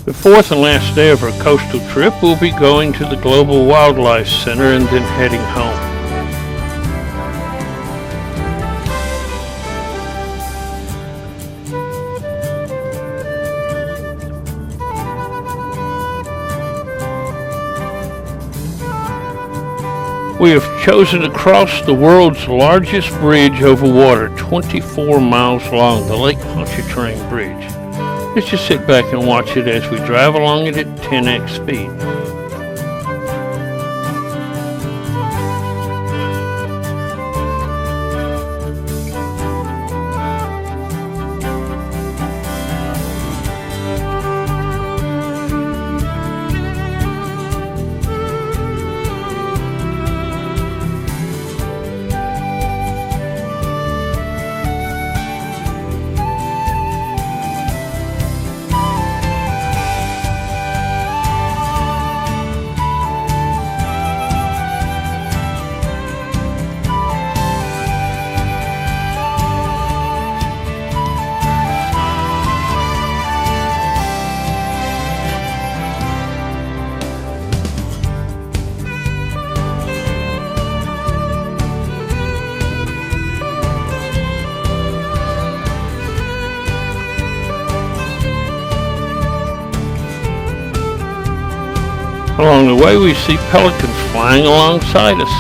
The fourth and last day of our coastal trip, we'll be going to the Global Wildlife Center and then heading home. We have chosen to cross the world's largest bridge over water, 24 miles long, the Lake Pontchartrain Bridge. Let's just sit back and watch it as we drive along it at 10x speed. Along the way, we see pelicans flying alongside us.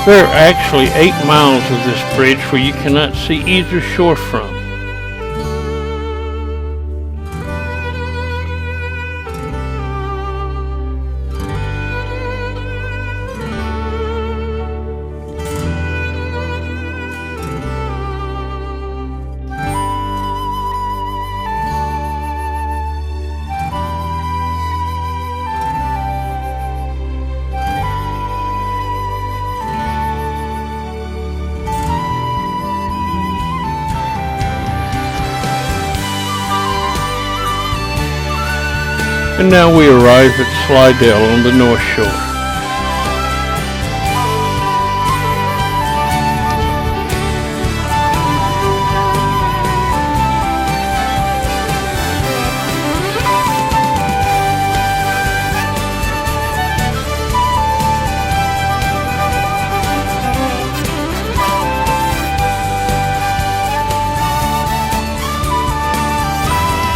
There are actually 8 miles of this bridge where you cannot see either shore from. And now we arrive at Slidell on the North Shore.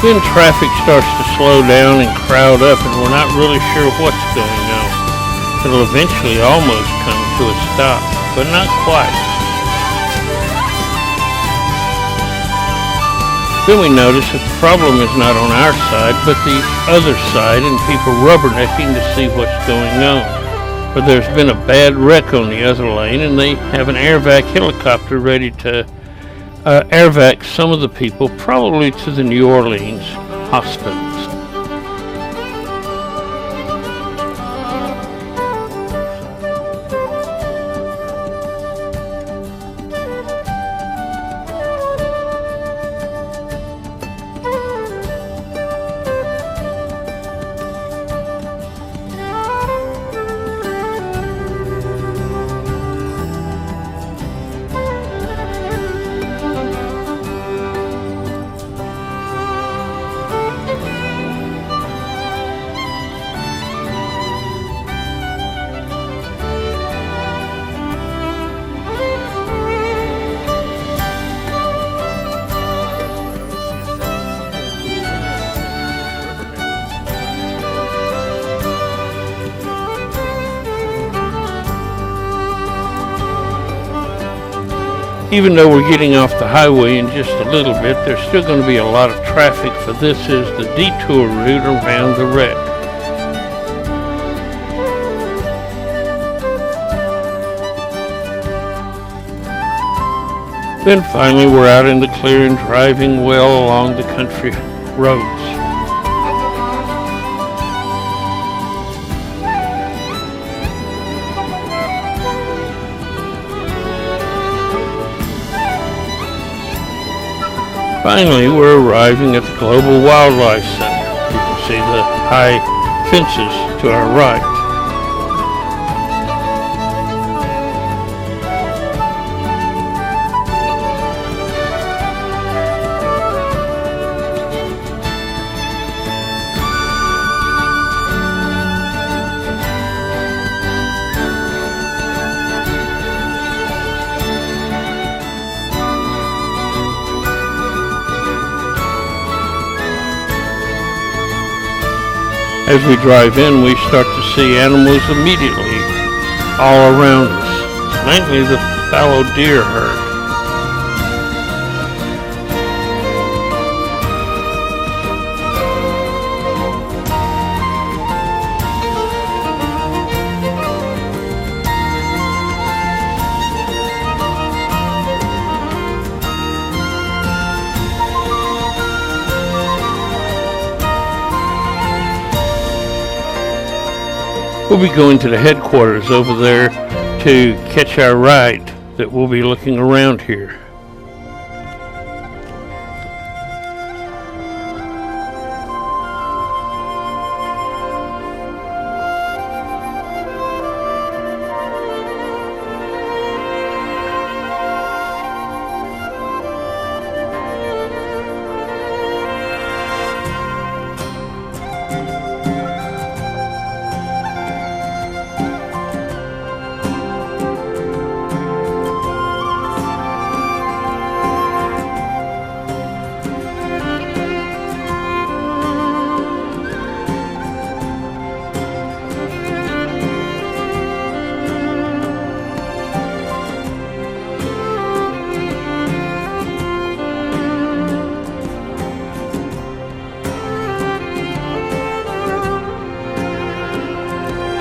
Then traffic starts to slow down and crowd up, and we're not really sure what's going on. It'll eventually almost come to a stop, but not quite. Then we notice that the problem is not on our side, but the other side, and people rubbernecking to see what's going on. But there's been a bad wreck on the other lane, and they have an air vac helicopter ready to air vac some of the people, probably to the New Orleans hospitals. Even though we're getting off the highway in just a little bit, there's still going to be a lot of traffic, for this is the detour route around the wreck. Then finally we're out in the clear and driving well along the country roads. Finally, we're arriving at the Global Wildlife Center. You can see the high fences to our right. As we drive in, we start to see animals immediately all around us, mainly the fallow deer herd. We'll be going to the headquarters over there to catch our ride that we'll be looking around here.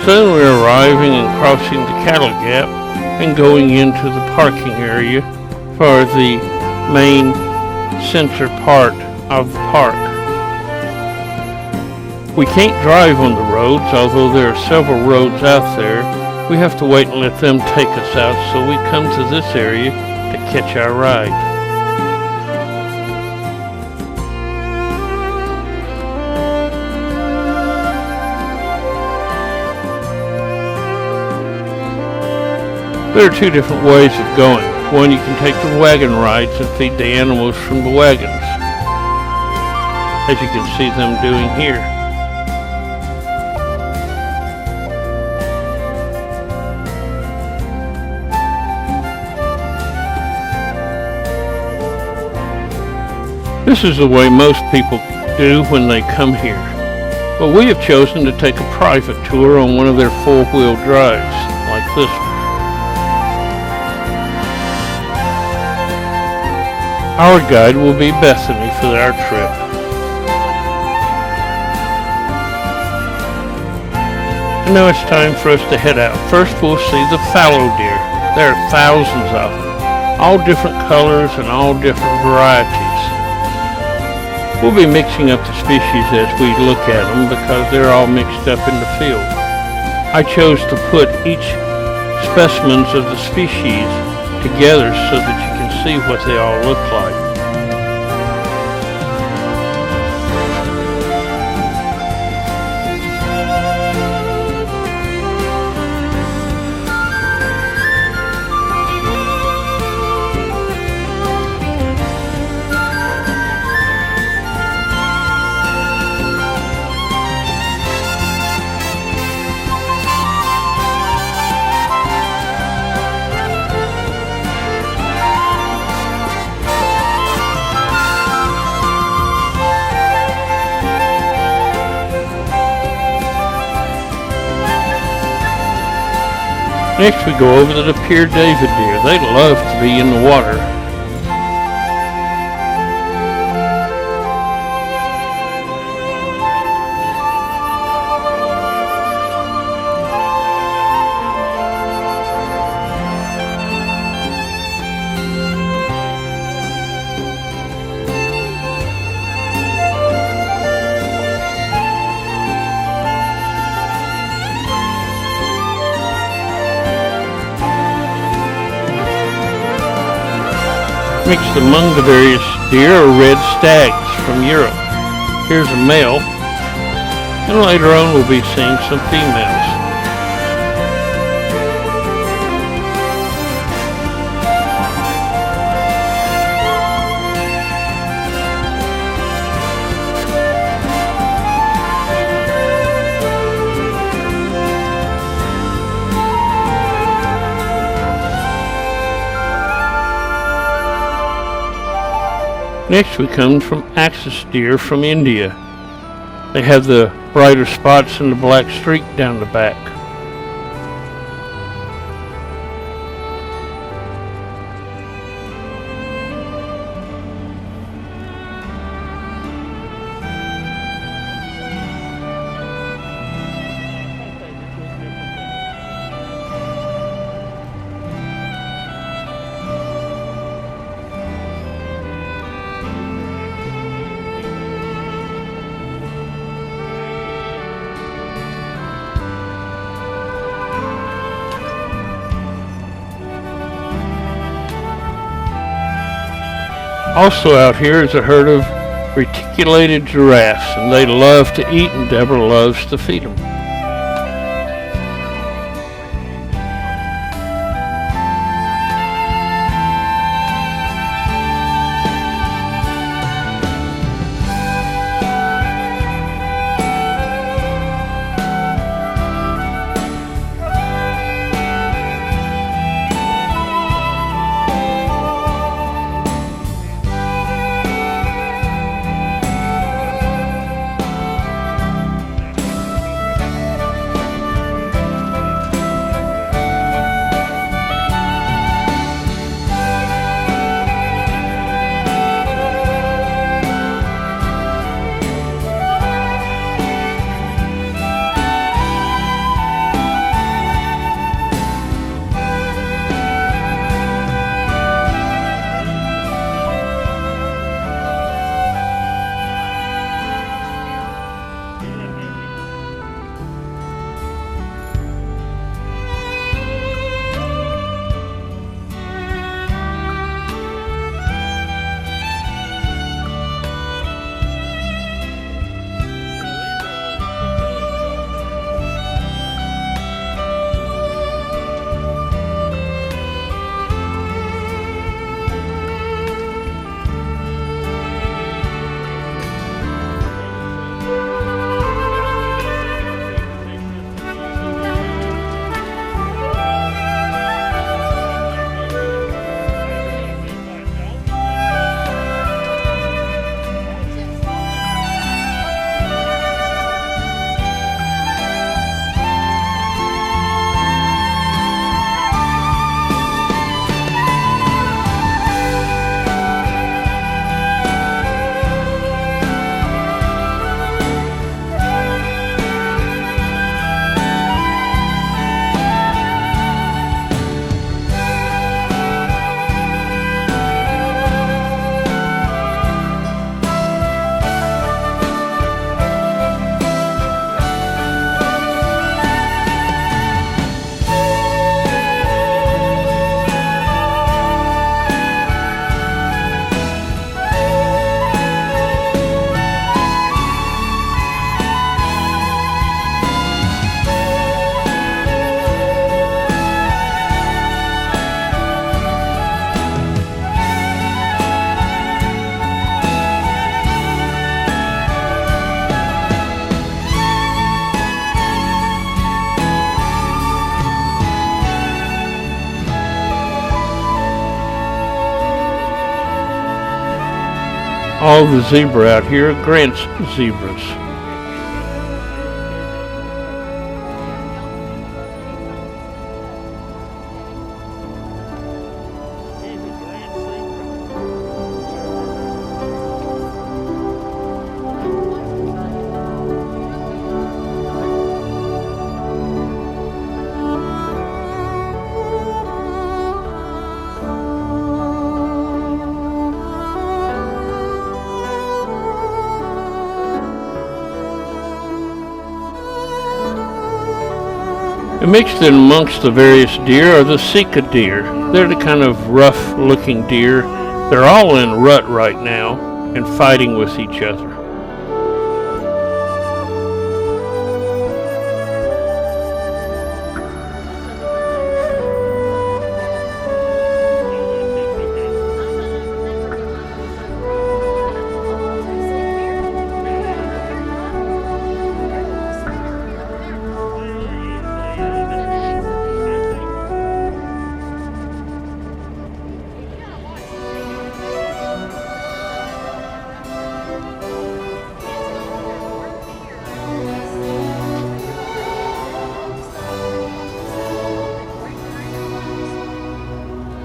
Soon we're arriving and crossing the cattle gap and going into the parking area for the main center part of the park. We can't drive on the roads, although there are several roads out there. We have to wait and let them take us out, so we come to this area to catch our ride. There are two different ways of going. One, you can take the wagon rides and feed the animals from the wagons, as you can see them doing here. This is the way most people do when they come here. But we have chosen to take a private tour on one of their four-wheel drives, like this one. Our guide will be Bethany for our trip. And now it's time for us to head out. First we'll see the fallow deer. There are thousands of them, all different colors and all different varieties. We'll be mixing up the species as we look at them because they're all mixed up in the field. I chose to put each specimens of the species together so that you can see what they all look like. Next we go over to the Pier David deer. They love to be in the water. Mixed among the various deer are red stags from Europe. Here's a male, and later on we'll be seeing some females. Next we come from axis deer from India. They have the brighter spots and the black streak down the back. Also out here is a herd of reticulated giraffes, and they love to eat, and Deborah loves to feed them. All the zebra out here are Grant's zebras. Mixed in amongst the various deer are the Sika deer. They're the kind of rough-looking deer. They're all in rut right now and fighting with each other.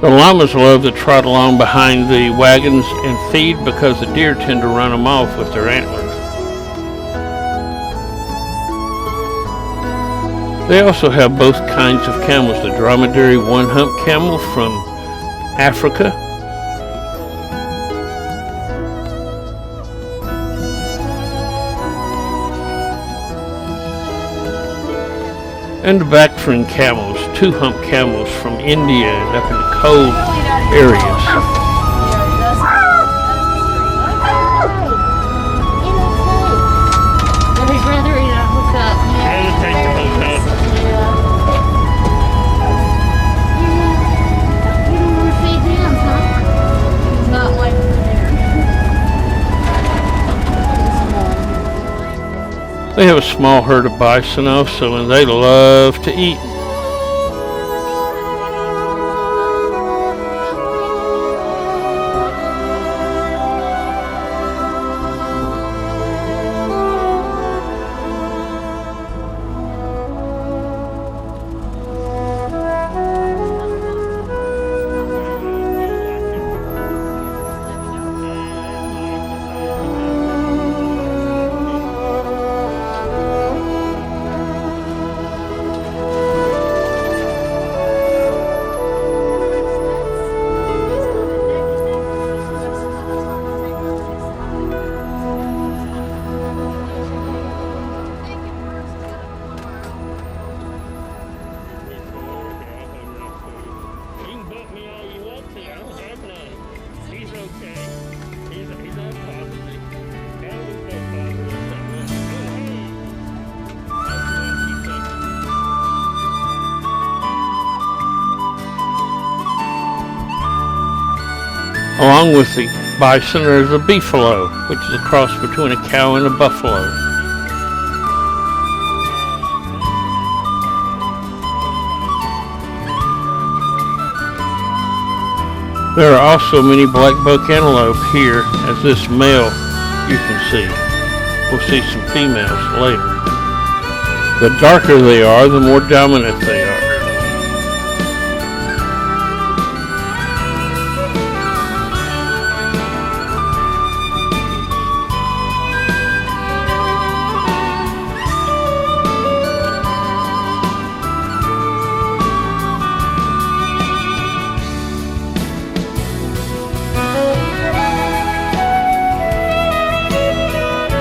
The llamas love to trot along behind the wagons and feed because the deer tend to run them off with their antlers. They also have both kinds of camels, the dromedary one-hump camel from Africa and the Bactrian camels, two-hump camels from India and up in the cold areas. They have a small herd of bison also, and they love to eat. Along with the bison, there's a beefalo, which is a cross between a cow and a buffalo. There are also many black buck antelope here, as this male you can see. We'll see some females later. The darker they are, the more dominant they are.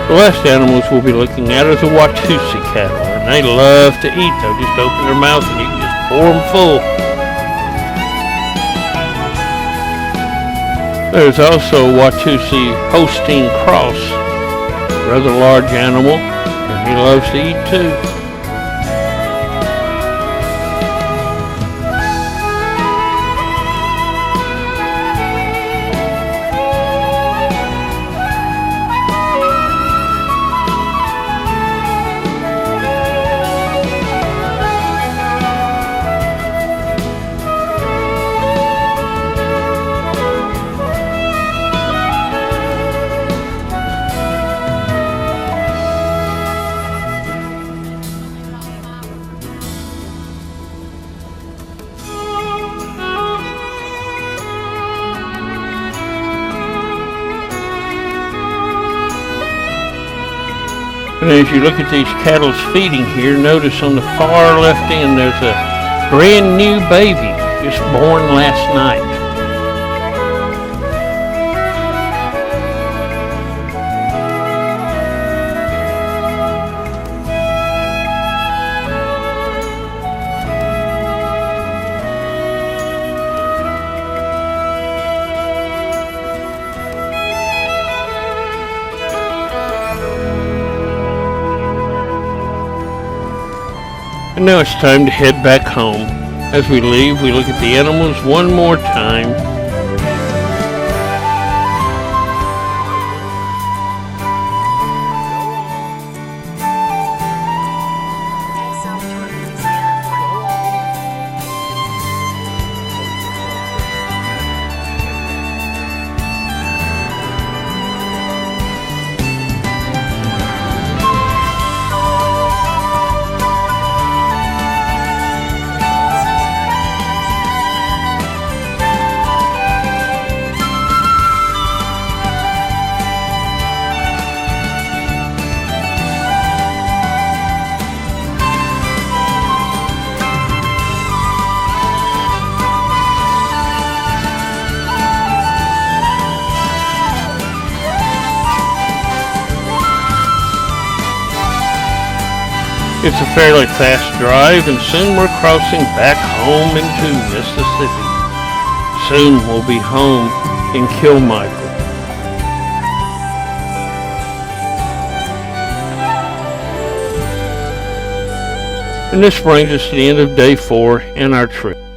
The last animals we'll be looking at are the Watusi cattle, and they love to eat. They'll just open their mouth and you can just pour them full. There's also a Watusi Holstein cross, rather large animal, and he loves to eat too. And as you look at these cattle's feeding here, notice on the far left end there's a brand new baby just born last night. And now it's time to head back home. As we leave, we look at the animals one more time. It's a fairly fast drive, and soon we're crossing back home into Mississippi. Soon we'll be home in Kilmichael. And this brings us to the end of day 4 in our trip.